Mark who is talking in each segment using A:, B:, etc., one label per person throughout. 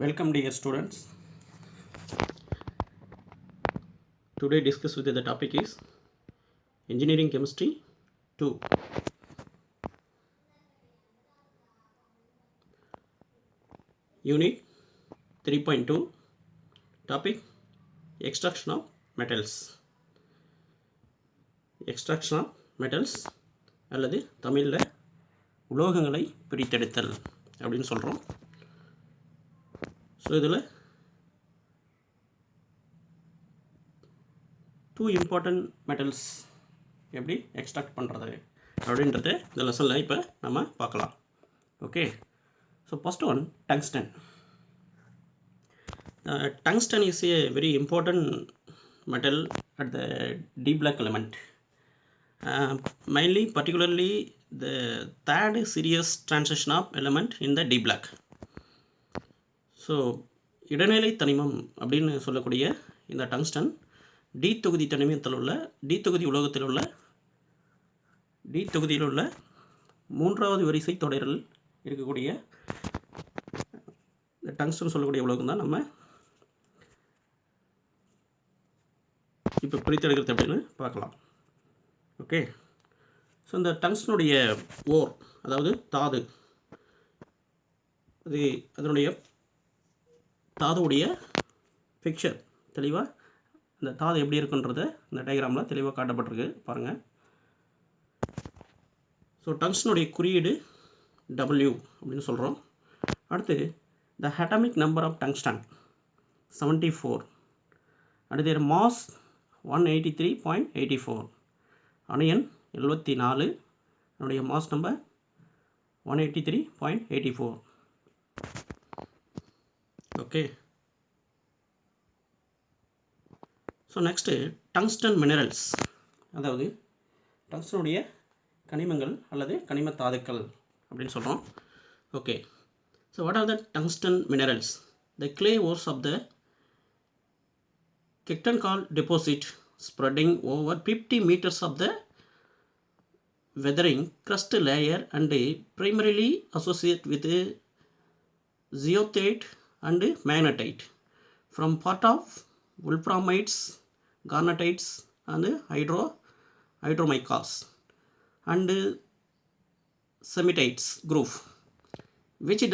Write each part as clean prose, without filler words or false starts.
A: Welcome dear students. Today discuss with the topic is Engineering Chemistry 2. Unit 3.2. Topic Extraction of Metals. Extraction of Metals அல்லது தமிழில் உலோகங்களை பிரித்தெடுத்தல் அப்படின்னு சொல்கிறோம். So இதில் டூ இம்பார்ட்டன்ட் மெட்டல்ஸ் எப்படி எக்ஸ்ட்ராக்ட் பண்ணுறது அப்படின்றத இந்த லெசனில் இப்போ நம்ம பார்க்கலாம். Okay, so first one tungsten. Tungsten is a very important metal at the D block element. Mainly, particularly the third series transition of element in the D block. So இடைநிலை தனிமம் அப்படின்னு சொல்லக்கூடிய இந்த டங்ஸ்டன் டி தொகுதி தனிமத்தில் உள்ள D தொகுதி உலோகத்தில் உள்ள டி தொகுதியில் உள்ள மூன்றாவது வரிசை தொடரில் இருக்கக்கூடிய இந்த டங்ஸ்டன் சொல்லக்கூடிய உலோகம் தான் நம்ம இப்போ பிரித்தெடுக்கிறது அப்படின்னு பார்க்கலாம். ஓகே, ஸோ இந்த டங்ஸ்டனுடைய ஓர், அதாவது தாது, அது அதனுடைய தாதுடைய பிக்சர் தெளிவாக இந்த தாது எப்படி இருக்குன்றது இந்த டயக்ராமில் தெளிவாக காட்டப்பட்டிருக்கு பாருங்கள். ஸோ டங்ஸ்டனுடைய குறியீடு W அப்படின்னு சொல்கிறோம். அடுத்து the atomic number of tungsten 74. அடுத்து மாஸ் 183.84. அணியன் 74, என்னுடைய mass number 183.84. Okay, so next tungsten minerals, அதாவது டங்ஸ்டனுடைய கனிமங்கள் அல்லது கனிம தாதுக்கள் அப்படின்னு சொல்கிறோம். Okay, so what are the tungsten minerals? The clay ores of the Kektoncal deposit spreading over 50 meters of the weathering crust layer and primarily associated with zeolite and magnetite from part of wolframites, garnetites and hydromicas and semitites group, which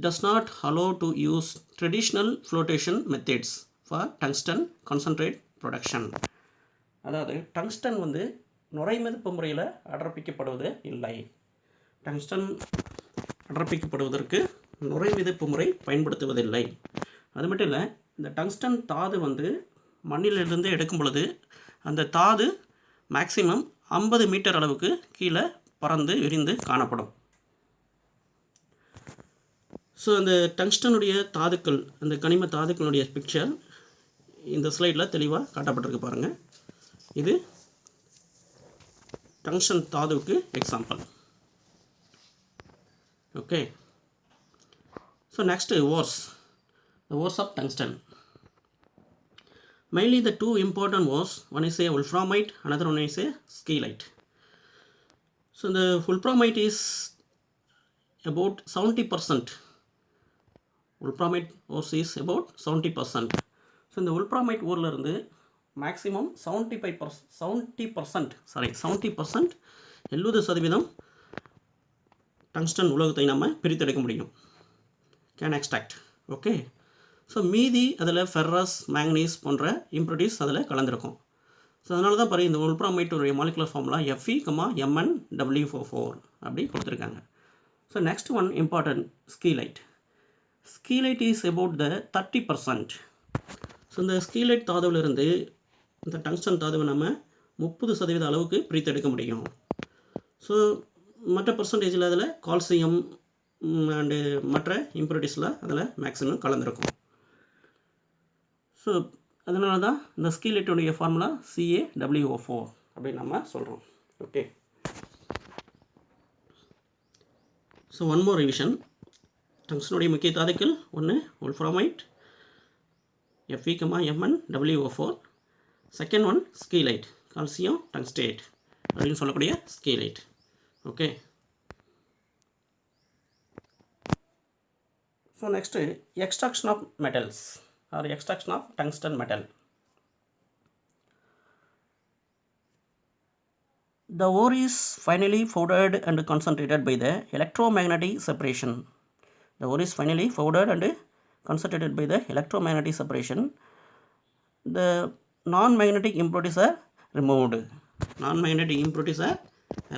A: does not allow to use traditional flotation methods for tungsten concentrate production. அதாவது tungsten வந்து நுரைமிதப்பு முறையில் அடர்ப்பிக்கப்படுவது இல்லை. Tungsten அடர்ப்பிக்கப்படுவதற்கு நுரைமிதப்பு முறை பயன்படுத்துவதில்லை. அது மட்டும் இல்லை, இந்த டங்ஸ்டன் தாது வந்து மண்ணிலிருந்து எடுக்கும் பொழுது அந்த தாது மேக்சிமம் 50 மீட்டர் அளவுக்கு கீழே பறந்து விரிந்து காணப்படும். ஸோ அந்த டங்ஸ்டனுடைய தாதுக்கள், அந்த கனிம தாதுக்களுடைய பிக்சர் இந்த ஸ்லைடில் தெளிவாக காட்டப்பட்டிருக்கு பாருங்கள். இது டங்ஸ்டன் தாதுவுக்கு example. Okay, so next ores, the ores of tungsten. Mainly the two important ores, one is a wolframite, another one is a scheelite. So the wolframite is about 70%. wolframite ores is about 70%. So இந்த wolframite ஓரில் இருந்து maximum 70% 70% tungsten உலோகத்தை நம்ம பிரித்தெடுக்க முடியும், can extract. Okay, so மீதி அதில் ferrous, manganese போன்ற impurities அதில் கலந்துருக்கும். ஸோ அதனால தான் பாருங்கள், இந்த wolframite மாலிகுலர் ஃபார்முலா Fe(MnWO4) அப்படி கொடுத்துருக்காங்க. So next one important scheelite. Scheelite is about the 30%. So இந்த ஸ்கீலைட் தாதுவிலிருந்து இந்த டங்ஸ்டன் தாதுவை நம்ம 30% அளவுக்கு பிரித்தெடுக்க முடியும். ஸோ மற்ற பர்சன்டேஜில் அதில் கால்சியம் அண்டு மற்ற இம்ப்யூரிட்டிஸில் அதில் மேக்ஸிமம் கலந்துருக்கும். ஸோ அதனால தான் இந்த ஸ்கீலைட்டுடைய ஃபார்முலா CaWO4 அப்படின்னு நம்ம சொல்கிறோம். Okay, so one more revision. டங்ஸ்டனுடைய முக்கிய தாதுக்கள் ஒன்று wolframite Fe(MnWO4), second one scheelite, calcium tungstate அப்படின்னு சொல்லக்கூடிய scheelite. Okay, So next, extraction of metals or extraction of tungsten metal. The ore is finally powdered and concentrated by the electromagnetic separation. The ore is finally powdered and concentrated by the electromagnetic separation. The non-magnetic impurities are removed. Non-magnetic impurities are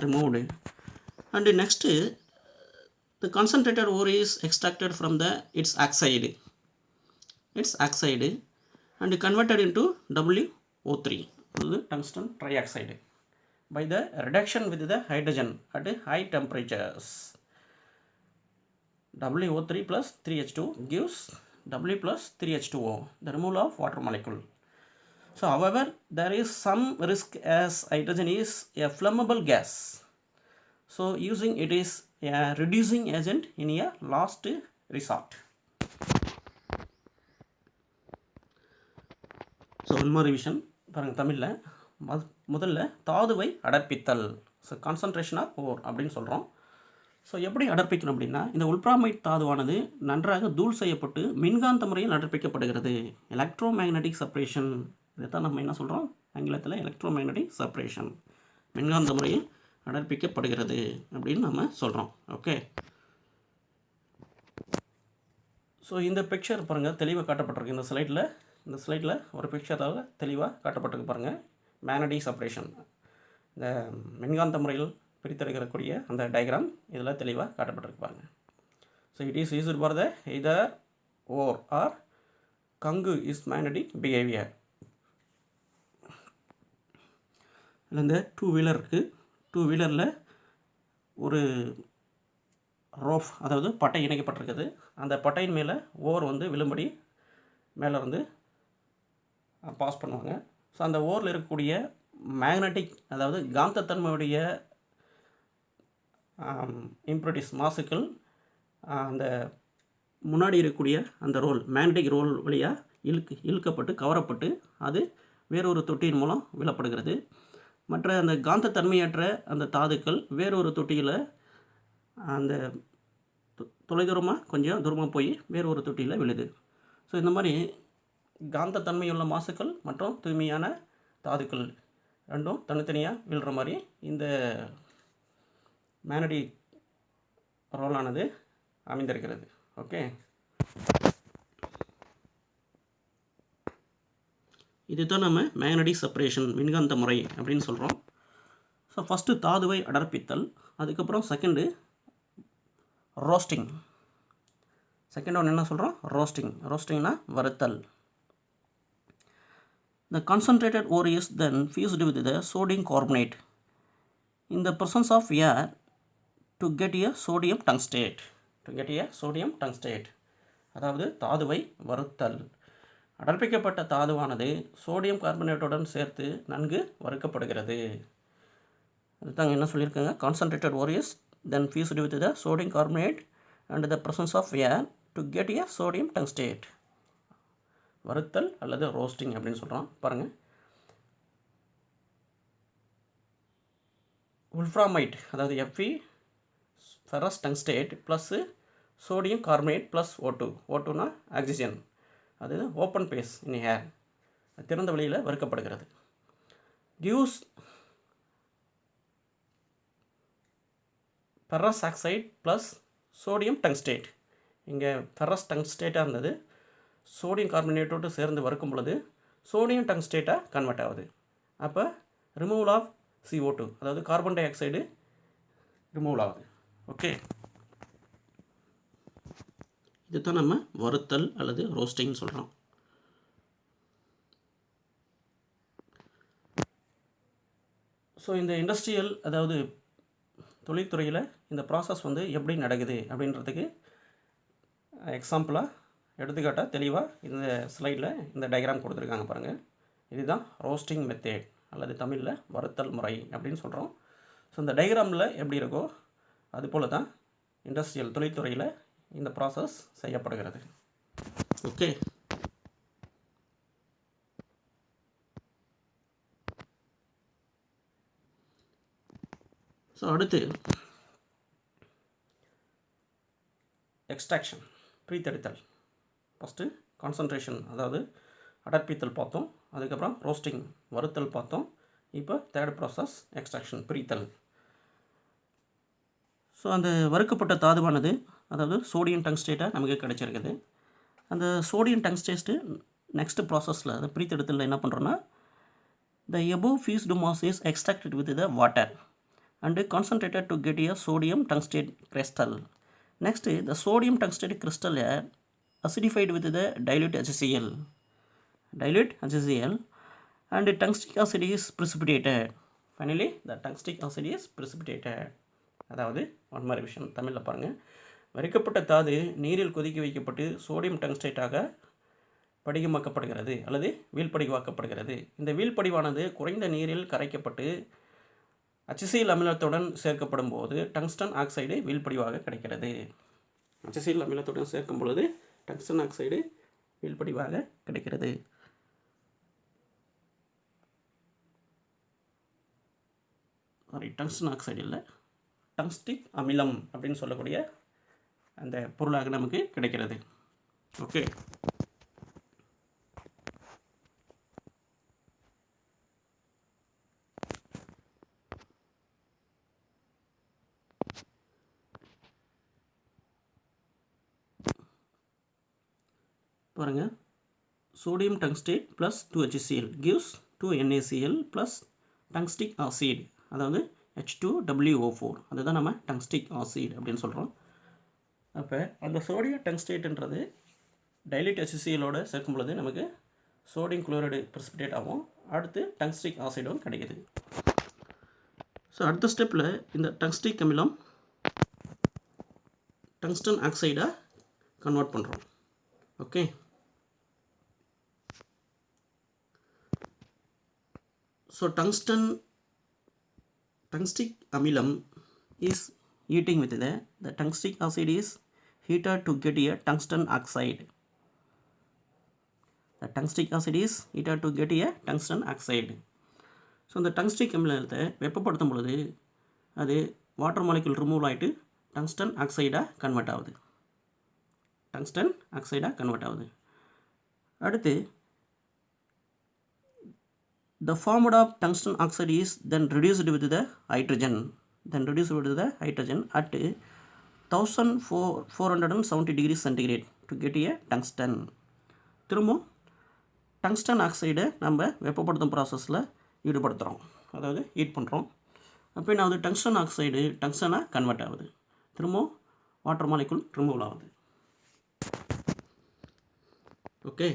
A: removed. And next, the concentrated ore is extracted from its oxide. And converted into WO3, tungsten trioxide, by the reduction with the hydrogen at high temperatures. WO3 plus 3H2 gives W plus 3H2O, the removal of water molecule. So however, there is some risk as hydrogen is a flammable gas. So using it is a reducing agent in a last resort. So இன்னொரு revision பாருங்கள் தமிழில் முதல்ல தாதுவை அடர்ப்பித்தல். So concentration of ஓர் அப்படின்னு சொல்கிறோம். So எப்படி அடர்ப்பிக்கணும் அப்படின்னா, இந்த உல்ட்ராமைட் தாதுவானது நன்றாக தூள் செய்யப்பட்டு மின்காந்த முறையில் அடர்ப்பிக்கப்படுகிறது. எலக்ட்ரோ மேக்னட்டிக் செப்பரேஷன், இதை தான் நம்ம என்ன சொல்கிறோம் ஆங்கிலத்தில் எலக்ட்ரோ மேக்னட்டிக் செப்பரேஷன், மின்காந்த முறையில் அடர்ப்பிக்கப்படுகிறது அப்படின்னு நம்ம சொல்கிறோம். ஓகே. ஸோ இந்த பிக்சர் பாருங்கள் தெளிவாக காட்டப்பட்டிருக்கு இந்த ஸ்லைடில் ஒரு பிக்சரால் தெளிவாக காட்டப்பட்டிருக்கு பாருங்கள். மேக்னட்டிக் செப்பரேஷன், இந்த மின்காந்த முறையில் பிரித்தெடுக்கக்கூடிய அந்த டயக்ராம் இதில் தெளிவாக காட்டப்பட்டிருக்கு பாருங்கள். So it is used for the either ore or gangue is magnetic behaviour. இதில் இந்த டூ வீலர் இருக்குது. டூ வீலரில் ஒரு ரோஃப், அதாவது பட்டை இணைக்கப்பட்டிருக்குது. அந்த பட்டையின் மேலே ஓர் விழும்படி மேலே பாஸ் பண்ணுவாங்க. ஸோ அந்த ஓரில் இருக்கக்கூடிய மேக்னட்டிக், அதாவது காந்தத்தன்மையுடைய இம்ப்யூரிட்டிஸ் மாசுக்கள் அந்த முன்னாடி இருக்கக்கூடிய அந்த ரோல், மேக்னட்டிக் ரோல் வழியாக இழுக்கப்பட்டு கவரப்பட்டு அது வேறொரு தொட்டியின் மூலம் விழப்படுகிறது. மற்ற அந்த காந்தத்தன்மையற்ற அந்த தாதுக்கள் வேறொரு தொட்டியில் அந்த தொலைதூரமாக கொஞ்சம் தூரமாக போய் வேறொரு தொட்டியில் விழுது. ஸோ இந்த மாதிரி காந்தத்தன்மையுள்ள மாசுக்கள் மற்றும் தூய்மையான தாதுக்கள் ரெண்டும் தனித்தனியாக விழுற மாதிரி இந்த மேக்னட்டிக் ரோலானது அமைந்திருக்கிறது. ஓகே. இதுதான் நம்ம மேக்னட்டிக் செப்பரேஷன், மின்காந்த முறை அப்படின்னு சொல்கிறோம். ஸோ ஃபஸ்ட்டு தாதுவை அடர்ப்பித்தல், அதுக்கப்புறம் செகண்டு ரோஸ்டிங். செகண்ட் ஒன்று என்ன சொல்கிறோம்? ரோஸ்டிங்னா வறுத்தல். The concentrated ore is then fused with the sodium carbonate in the presence of air to get a sodium tungstate. அதாவது தாதுவை வறுத்தல். அடர்ப்பிக்கப்பட்ட தாதுவானது சோடியம் கார்பனேட்டுடன் சேர்த்து நன்கு வறுக்கப்படுகிறது. அதுதாங்க என்ன சொல்லியிருக்காங்க, concentrated ore is then fused with the sodium carbonate and the presence of air to get a sodium tungstate. வறுத்தல் அல்லது roasting அப்படின்னு சொல்கிறோம். பாருங்கள், உல்ஃப்ராமைட், அதாவது Fe ferrous tungstate plus sodium carbonate plus O2னா ஆக்சிஜன், அது ஓப்பன் பேஸ் இன் ஏர், திறந்த வெளியில் வறுக்கப்படுகிறது. Gives ferrous oxide plus sodium tungstate. இங்கே ஃபெரஸ் டங்ஸ்டேட்டாக இருந்தது, சோடியம் கார்பனேட்டோடு சேர்ந்து வறுக்கும் பொழுது சோடியம் டங்ஸ்டேட்டாக கன்வெர்ட் ஆகுது. அப்போ ரிமூவல் ஆஃப் CO2, அதாவது கார்பன் டை ஆக்சைடு ரிமூவல் ஆகுது. ஓகே. இதுதான் நம்ம வறுத்தல் அல்லது ரோஸ்டிங் சொல்கிறோம். ஸோ இந்த இண்டஸ்ட்ரியல், அதாவது தொழில்துறையில் இந்த ப்ராசஸ் எப்படி நடக்குது அப்படின்றதுக்கு எக்ஸாம்பிளாக, எடுத்துக்காட்டாக தெளிவாக இந்த ஸ்லைடில் இந்த டயக்ராம் கொடுத்துருக்காங்க பாருங்கள். இதுதான் ரோஸ்டிங் மெத்தேட் அல்லது தமிழில் வறுத்தல் முறை அப்படின்னு சொல்கிறோம். ஸோ இந்த டயக்ராமில் எப்படி இருக்கோ அதுபோல் தான் இண்டஸ்ட்ரியல் தொழில்துறையில் இந்த ப்ராசஸ் செய்யப்படுகிறது. ஓகே. ஸோ அடுத்து எக்ஸ்ட்ராக்ஷன். பிரித்தெடுத்தல். ஃபஸ்ட்டு கான்சன்ட்ரேஷன் அதாவது அடர்ப்பித்தல் பார்த்தோம், அதுக்கப்புறம் ரோஸ்டிங் வறுத்தல் பார்த்தோம். இப்போ தேர்ட் ப்ராசஸ் எக்ஸ்ட்ராக்ஷன் பிரித்தல். ஸோ அந்த வறுக்கப்பட்ட தாதுவானது அதாவது சோடியம் டங்ஸ்டேட்டாக நமக்கு கிடைச்சிருக்குது. அந்த சோடியம் டங்ஸ்டேட்டு நெக்ஸ்ட் ப்ராசஸில் அதை பிரித்தெடுத்தலில் என்ன பண்ணுறோன்னா the above fused mass is extracted with the water and concentrated to get a sodium tungstate crystal. Next, the sodium tungstate crystal acidified with the dilute HCl. And tungstic acid is precipitated. Finally, the tungstic acid is precipitated. அதாவது ஒன்மாரி விஷயம் தமிழில் பாருங்கள். வறுக்கப்பட்ட தாது நீரில் கொதிக்க வைக்கப்பட்டு sodium டங்ஸ்டேட்டாக படிகமாக்கப்படுகிறது அல்லது வீழ்படிவாக்கப்படுகிறது. இந்த வீழ்படிவானது குறைந்த நீரில் கரைக்கப்பட்டு HCl அமிலத்துடன் சேர்க்கப்படும் போது டங்ஸ்டன் ஆக்சைடு வீழ்படிவாக கிடைக்கிறது. HCl அமிலத்துடன் சேர்க்கும் பொழுது டங்ஸ்டன் ஆக்சைடு வீழ்படிவாக கிடைக்கிறது. டங்ஸ்டன் ஆக்சைடு இல்லை, டங்ஸ்டிக் அமிலம் அப்படின்னு சொல்லக்கூடிய அந்த பொருளாக நமக்கு கிடைக்கிறது. ஓகே, பாருங்கள். Sodium tungstate plus 2HCl gives 2NaCl plus tungstic acid அதாவது H2WO4. அதுதான் நம்ம டங்ஸ்டிக் ஆசிட் அப்படின்னு சொல்கிறோம். அப்போ அந்த சோடியம் டங்ஸ்டேட்ன்றது டைல்யூட் HClோடு சேர்க்கும் பொழுது நமக்கு சோடியம் குளோரைடு பிரிசிபிடேட் ஆகும். அடுத்து டங்ஸ்டிக் ஆசிடும் கிடைக்குது. ஸோ அடுத்த ஸ்டெப்பில் இந்த டங்ஸ்டிக் அமிலம் டங்ஸ்டன் ஆக்சைடாக கன்வெர்ட் பண்ணுறோம். Okay, so tungstic amelam is heating with the tungstic acid is heated to get a tungsten oxide. The tungstic acid is heated to get a tungsten oxide. So இந்த டங்ஸ்டிக் அமிலத்தை வெப்பப்படுத்தும் பொழுது அது water molecule remove ஆகிட்டு tungsten ஆக்சைடாக convert ஆகுது. அடுத்து the formed of tungsten oxide is then reduced with the hydrogen at 1470 degrees centigrade to get a tungsten. திரும்ப tungsten ஆக்சைடை நம்ம வெப்பப்படுத்தும் ப்ராசஸில் ஈடுபடுத்துகிறோம், அதாவது ஹீட் பண்ணுறோம். அப்போ என்ன ஆகுது, டங்ஸ்டன் ஆக்சைடு டங்ஸ்டனாக கன்வெர்ட் ஆகுது. திரும்ப வாட்டர் மாலிக்யூல் ரிமூவ் ஆகுது. ஓகே,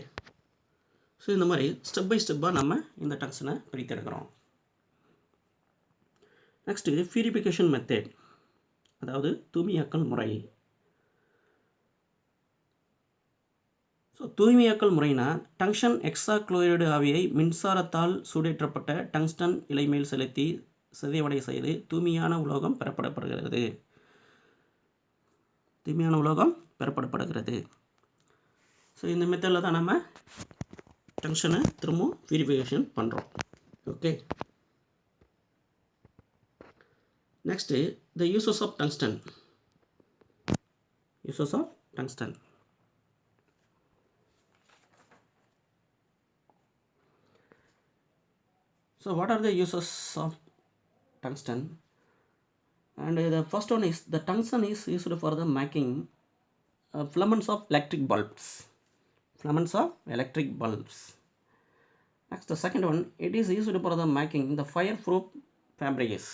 A: ஸோ இந்த மாதிரி ஸ்டெப் பை ஸ்டெப்பாக நம்ம இந்த டங்ஸ்டனை பிரித்தெடுக்கிறோம். நெக்ஸ்ட்டு பியூரிஃபிகேஷன் மெத்தட் அதாவது தூய்மையாக்கல் முறை. ஸோ தூய்மையாக்கல் முறைனா டங்ஸ்டன் எக்ஸாக்ளோரைடு ஆவியை மின்சாரத்தால் சூடேற்றப்பட்ட டங்ஸ்டன் இலை மேல் செலுத்தி சிதைவடை செய்து தூய்மையான உலோகம் பெறப்படுகிறது. ஸோ இந்த மெத்தடில் தான் நம்ம டங்ஸ்டனை திரும்ப பியூரிஃபிகேஷன் பண்ணுறோம். Okay, next the uses of tungsten. So what are the uses of tungsten? And the first one is the tungsten is used for the making filaments of electric bulbs. Next, the second one, it is used for the making the fireproof fabrics.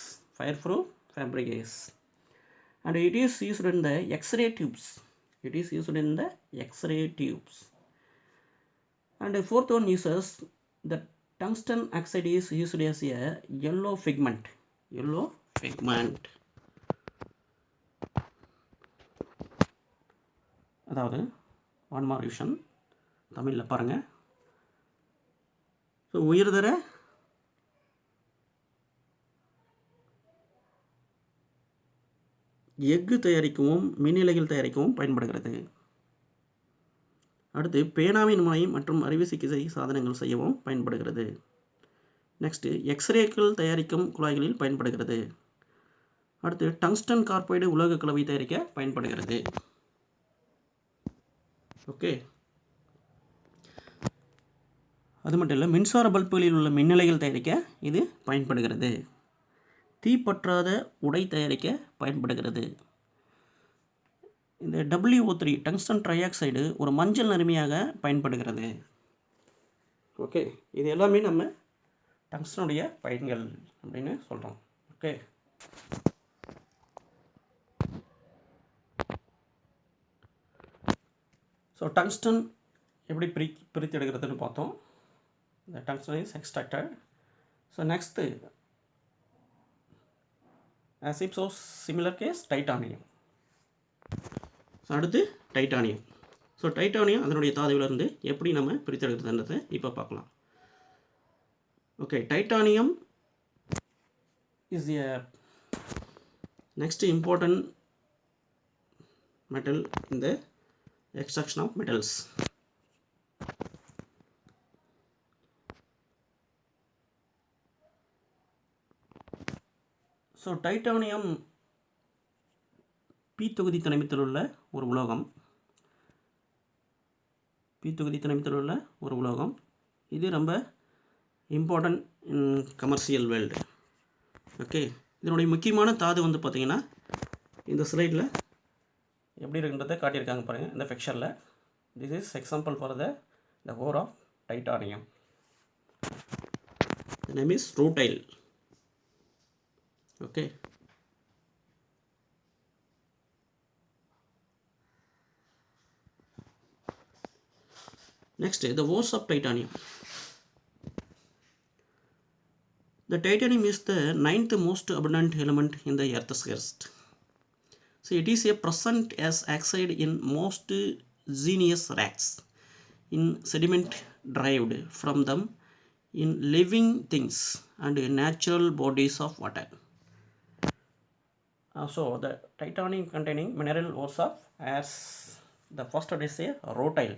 A: And it is used in the X-ray tubes. And the fourth one uses the tungsten oxide is used as a yellow pigment. அதாவது ஒன்மார் vision தமிழில் பாருங்கள். So உயர்தர எஃகு தயாரிக்கவும் மின்னிலைகள் தயாரிக்கவும் பயன்படுகிறது. அடுத்து பேனாவின் முனை மற்றும் அறுவை சிகிச்சை சாதனங்கள் செய்யவும் பயன்படுகிறது. நெக்ஸ்ட்டு எக்ஸ்ரேக்கள் தயாரிக்கும் குழாய்களில் பயன்படுகிறது. அடுத்து டங்ஸ்டன் கார்பைடு உலோக கலவை தயாரிக்க பயன்படுகிறது. ஓகே. அது மட்டும் இல்லை, மின்சார பல்புகளில் உள்ள மின்னிலைகள் தயாரிக்க இது பயன்படுகிறது. தீப்பற்றாத உடை தயாரிக்க பயன்படுகிறது. இந்த WO3 டங்ஸ்டன் ட்ரைஆக்சைடு ஒரு மஞ்சள் நறுமையாக பயன்படுகிறது. ஓகே, இது எல்லாமே நம்ம டங்ஸ்டனுடைய பயன்கள் அப்படின்னு சொல்கிறோம். ஓகே. ஸோ டங்ஸ்டன் எப்படி பிரித்து எடுக்கிறதுன்னு பார்த்தோம். இந்த tungsten is extracted. So next as if so similar case titanium. So அடுத்து டைட்டானியம். ஸோ டைட்டானியம் அதனுடைய தாதுவிலிருந்து எப்படி நம்ம பிரித்தெடுக்கிறதுன்றதை இப்போ பார்க்கலாம். Okay, titanium is a next important metal in the extraction of metals. So titanium P தொகுதி தனிமத்தில் உள்ள ஒரு உலோகம். பி தொகுதி தனிமத்தில் உள்ள ஒரு உலோகம். இது ரொம்ப important in commercial world. Okay, இதனுடைய முக்கியமான தாது வந்து பார்த்திங்கன்னா இந்த ஸ்லைடில் எப்படி இருக்குன்றதை காட்டியிருக்காங்க பாருங்கள், இந்த பிக்சரில். This is example for the ore of titanium. The name is rutile. Okay. Next, the ores of titanium. The titanium is the 9th most abundant element in the earth's crust. So it is a present as oxide in most igneous rocks, in sediment derived from them, in living things and natural bodies of water. So the titanium containing mineral ores of, as the first one is a rutile.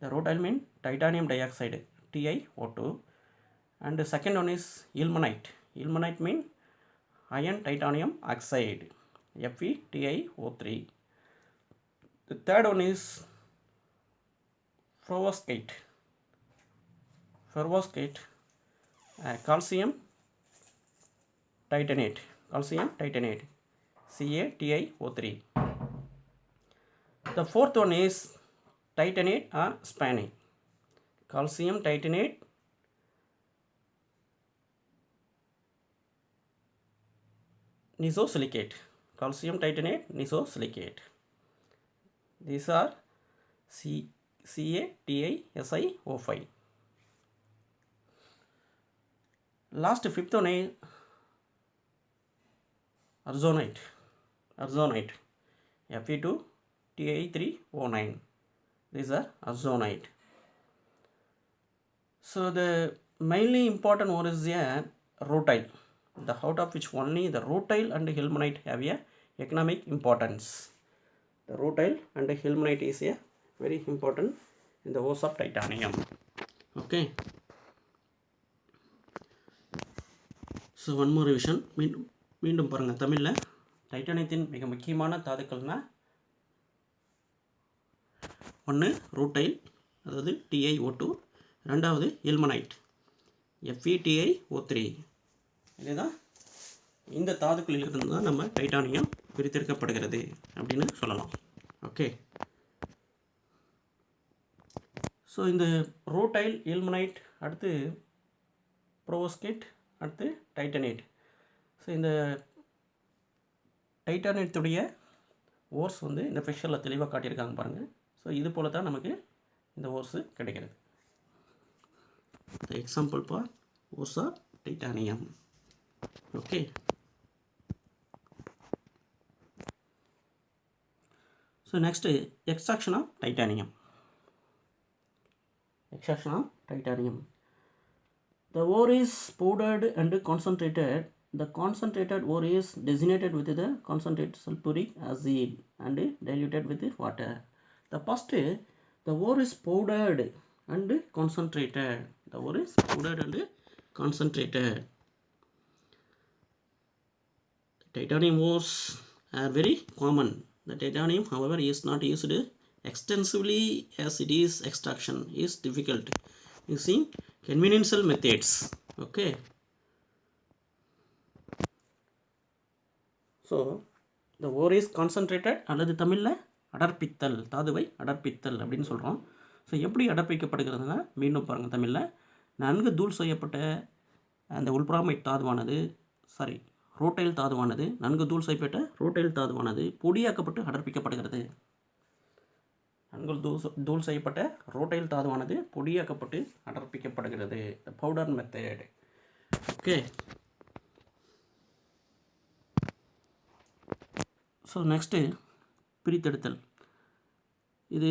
A: The rutile means titanium dioxide, TiO2, and the second one is ilmenite. Ilmenite means iron titanium oxide, FeTiO3. The third one is perovskite. Perovskite, calcium titanate, CaTiO3. The fourth one is titanate or spanite, calcium titanate, nesosilicate, calcium titanate, nesosilicate. These are CaTiSiO5. Last fifth one is arzonite, Fe2Ti3O9. These are arzonite. So the mainly important one is a rutile, the out of which only the rutile and ilmenite have a economic importance. The rutile and ilmenite is a very important in the ores of titanium. Okay. So one more revision. மீண்டும் பாருங்கள், தமிழில் டைட்டானியத்தின் மிக முக்கியமான தாதுக்கள்னால் ஒன்று rutile, அதாவது TiO2, ரெண்டாவது ilmenite, FeTiO3. இதுதான் இந்த தாதுக்களில் இருந்து தான் நம்ம டைட்டானியம் பிரித்தெடுக்கப்படுகிறது அப்படின்னு சொல்லலாம். ஓகே. ஸோ இந்த ரூட்டைல், இல்மனைட், அடுத்து பெரோவ்ஸ்கைட், அடுத்து டைட்டனேட். ஸோ இந்த டைட்டானியத்துடைய ஓர்ஸ் வந்து இந்த பிக்சரில் தெளிவாக காட்டியிருக்காங்க பாருங்கள். ஸோ இது போல தான் நமக்கு இந்த ஓர்ஸு கிடைக்கிறது. Example for ores of titanium. Okay. So next extraction of titanium. The ore is powdered and concentrated. The concentrated ore is designated with the concentrated sulfuric acid and diluted with water. The first, the ore is powdered and concentrated. Titanium ores are very common. The titanium, however, is not used extensively as it is extraction is difficult using conventional methods. Okay, so the ore is concentrated அல்லது தமிழில் அடர்ப்பித்தல், தாதுவை அடர்ப்பித்தல் அப்படின்னு சொல்கிறோம். So எப்படி அடர்ப்பிக்கப்படுகிறதுனா, மீண்டும் பாருங்கள் தமிழில், நன்கு தூள் செய்யப்பட்ட அந்த உள்புறாமை தாதுவானது ரோட்டைல் தாதுவானது, நன்கு தூள் செய்யப்பட்ட ரோட்டைல் தாதுவானது பொடியாக்கப்பட்டு அடர்ப்பிக்கப்படுகிறது. நன்கு தூள் செய்யப்பட்ட ரோட்டைல் தாதுவானது பொடியாக்கப்பட்டு அடர்ப்பிக்கப்படுகிறது. The powder method. Okay, so next பிரித்தெடுத்தல். இது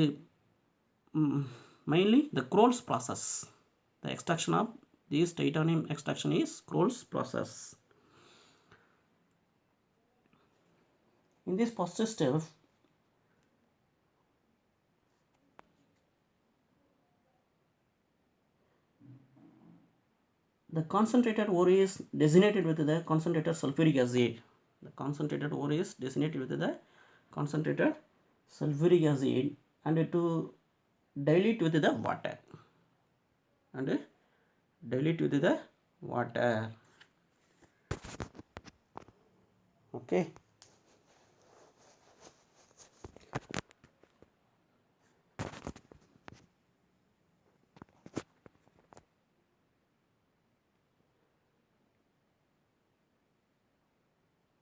A: mainly the Crolles process. The extraction of this titanium extraction is Crolles process. In this process step, the concentrated ore is designated with the concentrated sulfuric acid. The concentrated ore is designated with the concentrated sulfuric acid and to dilute with the water. Okay.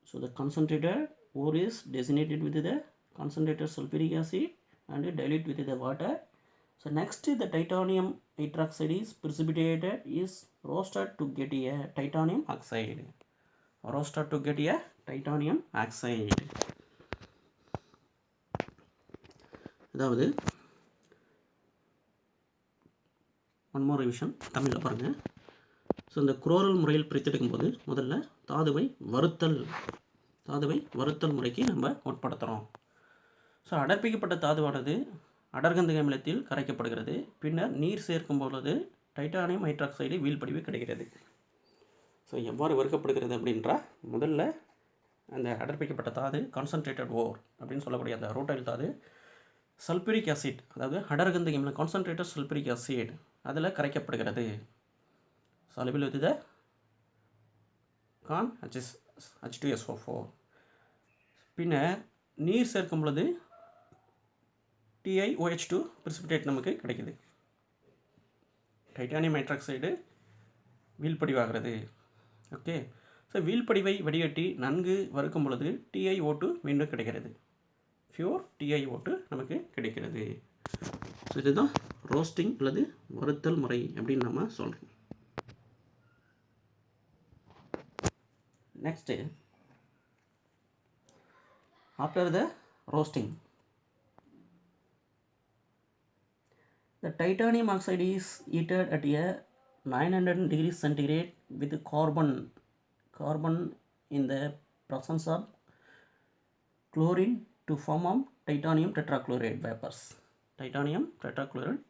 A: So the concentrated ore is designated with the concentrated sulfuric acid and dilute with the water. So next the titanium hydroxide is precipitated, is roasted to get a titanium oxide. அதாவது one more revision தமிழில் பாருங்கள். So இந்த குரோரல் முறையில் பிரித்தெடுக்கும் போது முதல்ல தாதுவை வறுத்தல் முறைக்கு நம்ம உட்படுத்துகிறோம். ஸோ அடர்ப்பிக்கப்பட்ட தாதுவானது அடர்கந்தக அமிலத்தில் கரைக்கப்படுகிறது. பின்னர் நீர் சேர்க்கும் பொழுது டைட்டானியம் ஹைட்ராக்சைடு வீழ்படிவு கிடைக்கிறது. ஸோ எவ்வாறு வறுக்கப்படுகிறது அப்படின்றா, முதல்ல அந்த அடர்ப்பிக்கப்பட்ட தாது கான்சன்ட்ரேட்டட் ஓர் அப்படின்னு சொல்லக்கூடிய அந்த ரோட்டைல் தாது சல்பூரிக் ஆசிட், அதாவது அடர்கந்தக அமிலம் கான்சன்ட்ரேட்டட் சல்பூரிக் ஆசிட் அதில் கரைக்கப்படுகிறது. soluble with the con H2SO4. பின்னர் நீர் சேர்க்கும் பொழுது TiOH2 precipitate நமக்கு கிடைக்குது. டைட்டானியம் ஹைட்ராக்சைடு வீழ்படிவாகிறது. ஓகே, ஸோ வீழ்படிவை வடிகட்டி நன்கு வறுக்கும் பொழுது TiO2 மீண்டும் கிடைக்கிறது. பியூர் TiO2 நமக்கு கிடைக்கிறது. ஸோ இதுதான் ரோஸ்டிங் அல்லது வறுத்தல் முறை அப்படின்னு நம்ம சொல்கிறோம். Next, after the roasting, the titanium oxide is heated at a 900 degrees centigrade with carbon in the presence of chlorine to form of titanium tetrachloride vapors. The titanium tetrachloride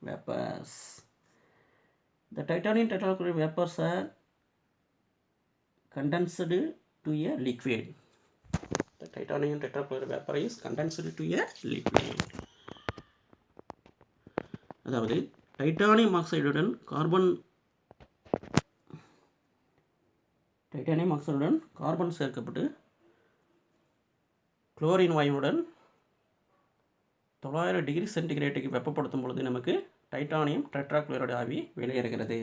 A: vapors are condensed to a liquid. The titanium tetrachloride vapor is condensed to a liquid. அதாவது titanium ஆக்சைடுடன் carbon சேர்க்கப்பட்டு chlorine வாயுடன் 900 degree சென்டிகிரேட்டுக்கு வெப்பப்படுத்தும் பொழுது நமக்கு titanium tetrachloride ஆவி வெளியேறுகிறது.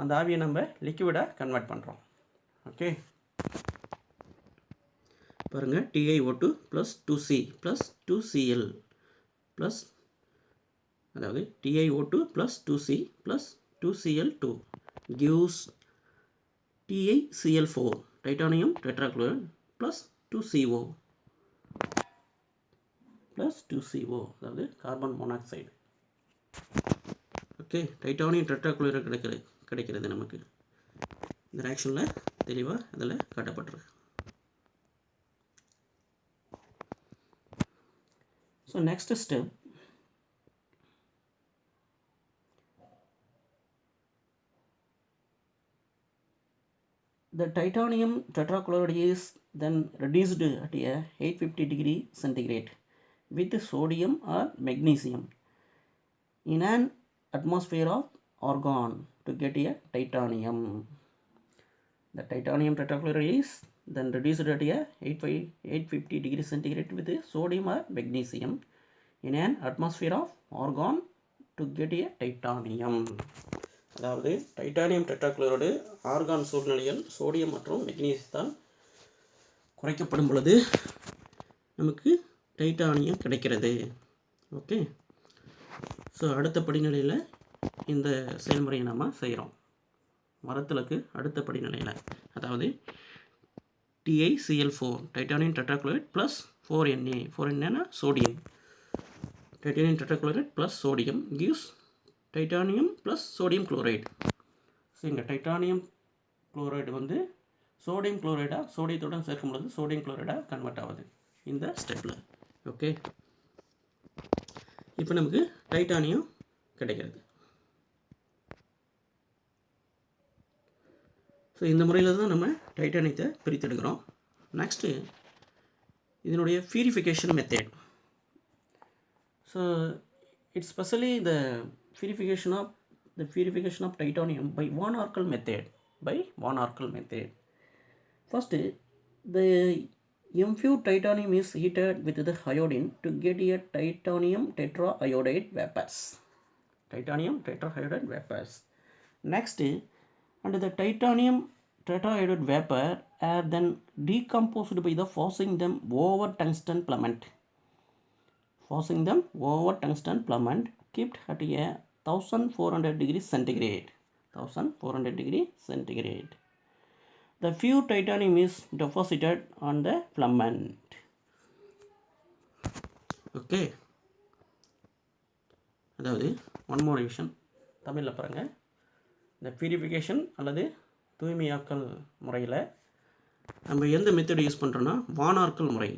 A: அந்த ஆவியை நம்ம லிக்விடாக convert பண்ணுறோம். ஓகே, பாருங்கள், TiO2 + 2C + 2Cl ப்ளஸ், அதாவது TiO2 + 2C + 2Cl2 gives TiCl4 titanium tetrachloride + 2CO + 2CO, அதாவது carbon monoxide. Okay, titanium tetrachloride கிடைக்கிறது நமக்கு. இந்த ரியாக்ஷனில் தெளிவாக அதில் காட்டப்பட்டிருக்கு. So next step, the titanium tetrachloride is then reduced at a 850 degree centigrade with sodium or magnesium in an atmosphere of argon to get a titanium. The titanium tetrachloride is then reduced at a 850 degrees centigrade with sodium or magnesium in an atmosphere of argon to get a titanium. அதாவது titanium tetrachloride argon சூழ்நிலையில் sodium மற்றும் மெக்னீசியத்தால் குறைக்கப்படும் பொழுது நமக்கு titanium கிடைக்கிறது. Okay, so அடுத்த படிநிலையில் இந்த செயல்முறையை நம்ம செய்கிறோம். மரத்துலக்கு அடுத்த படிநிலையில், அதாவது TiCl4 titanium tetrachloride plus 4Na 4Na sodium, titanium tetrachloride plus sodium gives titanium plus sodium chloride. So இங்கே டைட்டானியம் குளோரைடு வந்து சோடியம் குளோரைடாக சோடியத்துடன் சேர்க்கும்பொழுது சோடியம் குளோரைடாக கன்வெர்ட் ஆகுது இந்த ஸ்டெப்பில். ஓகே, இப்போ நமக்கு டைட்டானியம் கிடைக்கிறது. ஸோ இந்த முறையில் தான் நம்ம டைட்டானியத்தை பிரித்தெடுக்கிறோம். நெக்ஸ்ட்டு இதனுடைய purification method. So it's specially the purification of titanium by Van Arkel method. First, the impure titanium is heated with the iodine to get a titanium tetraiodide vapors. Next, and the titanium tetraiodide vapor are then decomposed by the forcing them over tungsten filament kept at a 1400 degrees centigrade. The pure titanium is deposited on the filament. Okay, அதாவது one more vision தமிழில் பாருங்கள். இந்த purification அல்லது தூய்மையாக்கல் முறையில் நம்ம எந்த method use பண்ணுறோன்னா வான் ஆர்க்கல் முறை.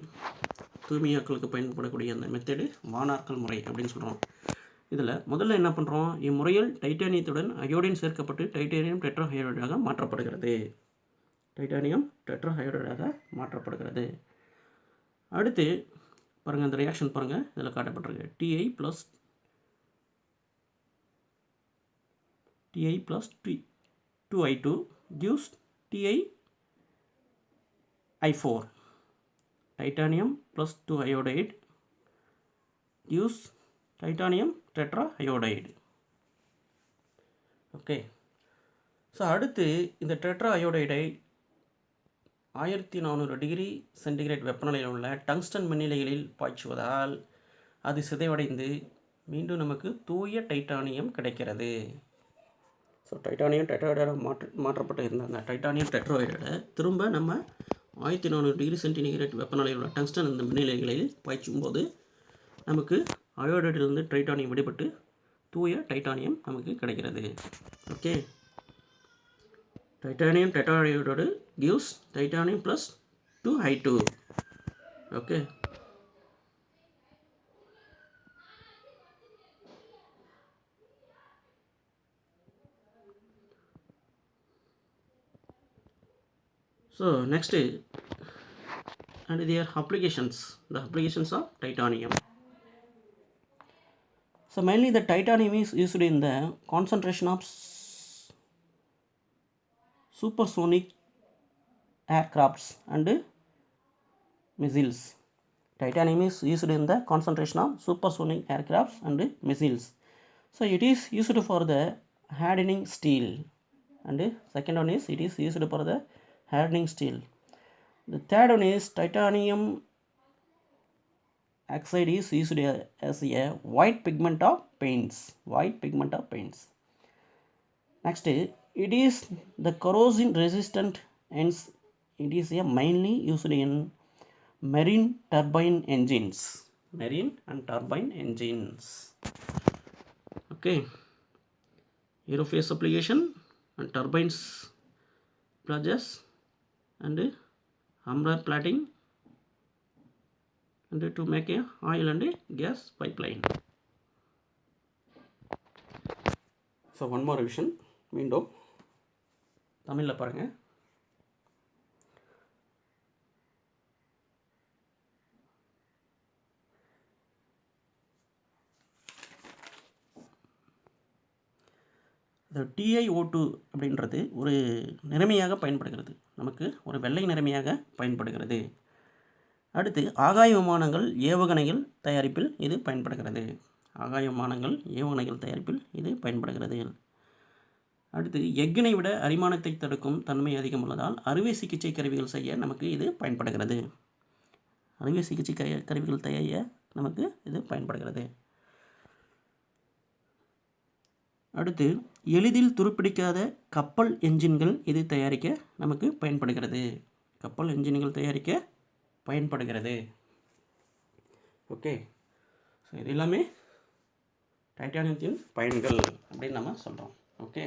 A: தூய்மையாக்கலுக்கு பயன்படக்கூடிய அந்த மெத்தடு வான் ஆர்க்கல் முறை அப்படின்னு சொல்கிறோம். இதில் முதல்ல என்ன பண்ணுறோம், இம்முறையில் டைட்டானியத்துடன் அயோடின் சேர்க்கப்பட்டு டைட்டானியம் டெட்ராஹைட்ரைடாக மாற்றப்படுகிறது. அடுத்து பாருங்கள், இந்த ரியாக்ஷன் பாருங்கள், இதில் காட்டப்பட்டிருக்கு. Ti plus 2I2 gives TiI4. Titanium plus 2 iodide gives titanium tetraiodide. Okay, so அடுத்து இந்த டெட்ராஐயோடைடை 1400 டிகிரி சென்டிகிரேட் வெப்பநிலையில் உள்ள டங்ஸ்டன் மின்னிலைகளில் பாய்ச்சுவதால் அது சிதைவடைந்து மீண்டும் நமக்கு தூய டைட்டானியம் கிடைக்கிறது. ஸோ டைட்டானியம் டெட்ராய்டாக மாற்றப்பட்டு இருந்த அந்த டைட்டானியம் டெட்ராய்டை திரும்ப நம்ம 1400 டிகிரி சென்டிகிரேட் வெப்பநிலையில் உள்ள டங்ஸ்டன் இந்த மின்னிலைகளில் பாய்ச்சும் போது நமக்கு அயோடைடிலிருந்து டைட்டானியம் விடுபட்டு தூய டைட்டானியம் நமக்கு கிடைக்கிறது. Okay, titanium Detroit gives titanium plus 2I2. Okay, so next, and their applications, the applications of titanium. So mainly the titanium is used in the concentration of supersonic aircrafts and missiles. Titanium is used in the concentration of supersonic aircrafts and missiles. So it is used for the hardening steel, and second one is it is used for the hardening steel. The third one is titanium oxide is used as a white pigment of paints. Next, it is the corrosion resistant, and it is mainly used in marine and turbine engines. Okay, aerospace application and turbines, projects, and umbrella plating, and to make a oil and gas pipeline. So one more revision. மீண்டும் தமிழில் பாருங்கள். இந்த TiO2 அப்படின்றது ஒரு நிறமியாக பயன்படுகிறது. நமக்கு ஒரு வெள்ளை நிறமியாக பயன்படுகிறது. அடுத்து ஆகாய விமானங்கள் ஏவுகணைகள் தயாரிப்பில் இது பயன்படுகிறது. ஆகாய விமானங்கள் ஏவுகணைகள் தயாரிப்பில் இது பயன்படுகிறது. அடுத்து எஃகினை விட அரிமானத்தை தடுக்கும் தன்மை அதிகம் உள்ளதால் அறுவை சிகிச்சை கருவிகள் செய்ய நமக்கு இது பயன்படுகிறது. அறுவை சிகிச்சை கருவிகள் செய்ய நமக்கு இது பயன்படுகிறது. அடுத்து எளிதில் துருப்பிடிக்காத கப்பல் என்ஜின்கள் இது தயாரிக்க நமக்கு பயன்படுகிறது. கப்பல் என்ஜின்கள் தயாரிக்க பயன்படுகிறது. ஓகே, ஸோ இது எல்லாமே டைட்டானியத்தின் பயன்கள் அப்படின்னு நம்ம சொல்கிறோம். ஓகே,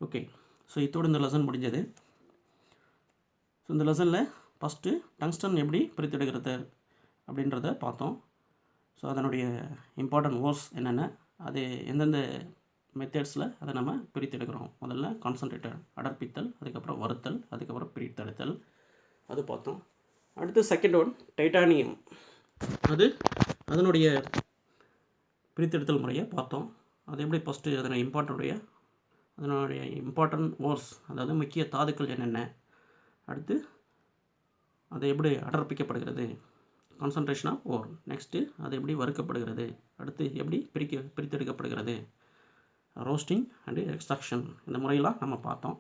A: ஓகே, ஸோ இதோடு இந்த லெசன் முடிஞ்சது. ஸோ இந்த லெசனில் ஃபஸ்ட்டு டங்ஸ்டன் எப்படி பிரித்தெடுக்கிறது அப்படின்றத பார்த்தோம். ஸோ அதனுடைய இம்பார்ட்டன்ட் வேர்ட்ஸ் என்னென்ன, அது எந்தெந்த மெத்தட்ஸில் அதை நம்ம பிரித்தெடுக்கிறோம். முதல்ல கான்சன்ட்ரேட்டட் அடர்ப்பித்தல், அதுக்கப்புறம் வறுத்தல், அதுக்கப்புறம் பிரித்தெடுத்தல், அது பார்த்தோம். அடுத்து செகண்ட் ஒன் டைட்டானியம், அதனுடைய பிரித்தெடுத்தல் முறையை பார்த்தோம். அது எப்படி ஃபஸ்ட்டு அதனுடைய இம்பார்ட்டன்ட் வேர்ட்ஸ், அதாவது முக்கிய தாதுக்கள் என்னென்ன, அடுத்து அது எப்படி அடர்ப்பிக்கப்படுகிறது, கான்சன்ட்ரேஷன் ஆஃப் ஓர், நெக்ஸ்ட்டு அது எப்படி வறுக்கப்படுகிறது, அடுத்து எப்படி பிரித்தெடுக்கப்படுகிறது, ரோஸ்டிங் அண்டு எக்ஸ்ட்ராக்ஷன், இந்த முறையெல்லாம் நம்ம பார்த்தோம்.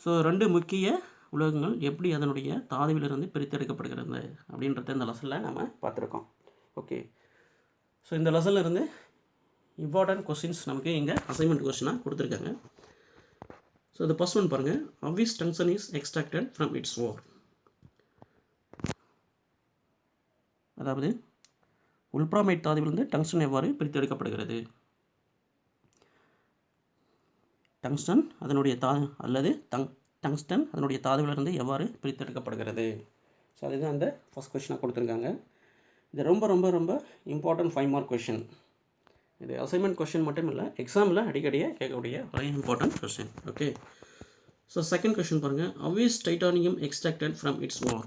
A: ஸோ 2 முக்கிய உலோகங்கள் எப்படி அதனுடைய தாதுவிலிருந்து பிரித்தெடுக்கப்படுகிறது அப்படின்றத இந்த லெசனில் நம்ம பார்த்துருக்கோம். ஓகே, ஸோ இந்த லெசனில் இருந்து இம்பார்ட்டன்ட் கொஸ்டின்ஸ் நமக்கு இங்கே அசைன்மெண்ட் கொஸ்டினாக கொடுத்துருக்காங்க. ஸோ இந்த ஃபர்ஸ்ட் ஒன் பாருங்கள், how is tungsten is extracted from its ore. அதாவது உல்ட்ராமைட் தாதுவிலிருந்து டங்ஸ்டன் எவ்வாறு பிரித்தெடுக்கப்படுகிறது. டங்ஸ்டன் அதனுடைய டங்ஸ்டன் அதனுடைய தாதுவிலிருந்து எவ்வாறு பிரித்தெடுக்கப்படுகிறது. ஸோ அதுதான் அந்த ஃபஸ்ட் கொஸ்டினாக கொடுத்துருக்காங்க. இது ரொம்ப ரொம்ப ரொம்ப இம்பார்ட்டன்ட் 5 மார்க் கொஸ்டின். இது அசைன்மெண்ட் கொஸ்டின் மட்டும் இல்லை, எக்ஸாமில் அடிக்கடியாக கேட்கக்கூடிய ஒரு important question. Okay, so second question பாருங்கள், how is titanium extracted from its ore.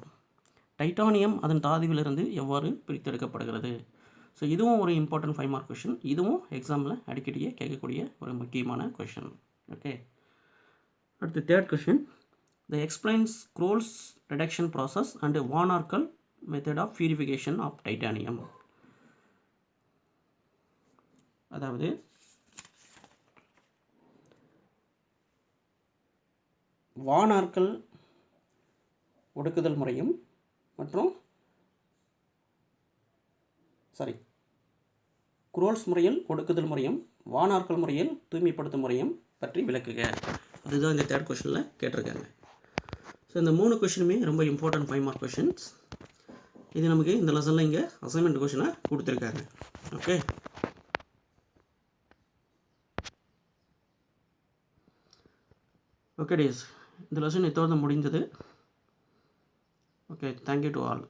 A: Titanium அதன் தாதுவிலிருந்து எவ்வாறு பிரித்தெடுக்கப்படுகிறது. ஸோ இதுவும் ஒரு இம்பார்ட்டன்ட் 5 மார்க் கொஸ்டின். இதுவும் எக்ஸாமில் அடிக்கடியாக கேட்கக்கூடிய ஒரு முக்கியமான கொஸ்டின். ஓகே, அடுத்து third question, the explains Kroll's reduction process and van Arkel method of purification of titanium. அதாவது வான் ஆர்கல் ஒடுக்குதல் முறையும் மற்றும் குரோல்ஸ் முறையில் ஒடுக்குதல் முறையும் வான் ஆர்கல் முறையில் தூய்மைப்படுத்தும் முறையும் பற்றி விளக்குக. அதுதான் இந்த தேர்ட் கொஸ்டினில் கேட்டிருக்காங்க. ஸோ இந்த 3 கொஸ்டினுமே ரொம்ப இம்பார்ட்டன்ட் 5 மார்க் கொஸ்டின்ஸ். இது நமக்கு இந்த லெசனில் இங்கே அசைன்மெண்ட் கொஸ்டினாக கொடுத்துருக்காங்க. ஓகே, ஓகே டேஸ், இந்த லெசன் இதோடு முடிந்தது. Okay, thank you to all.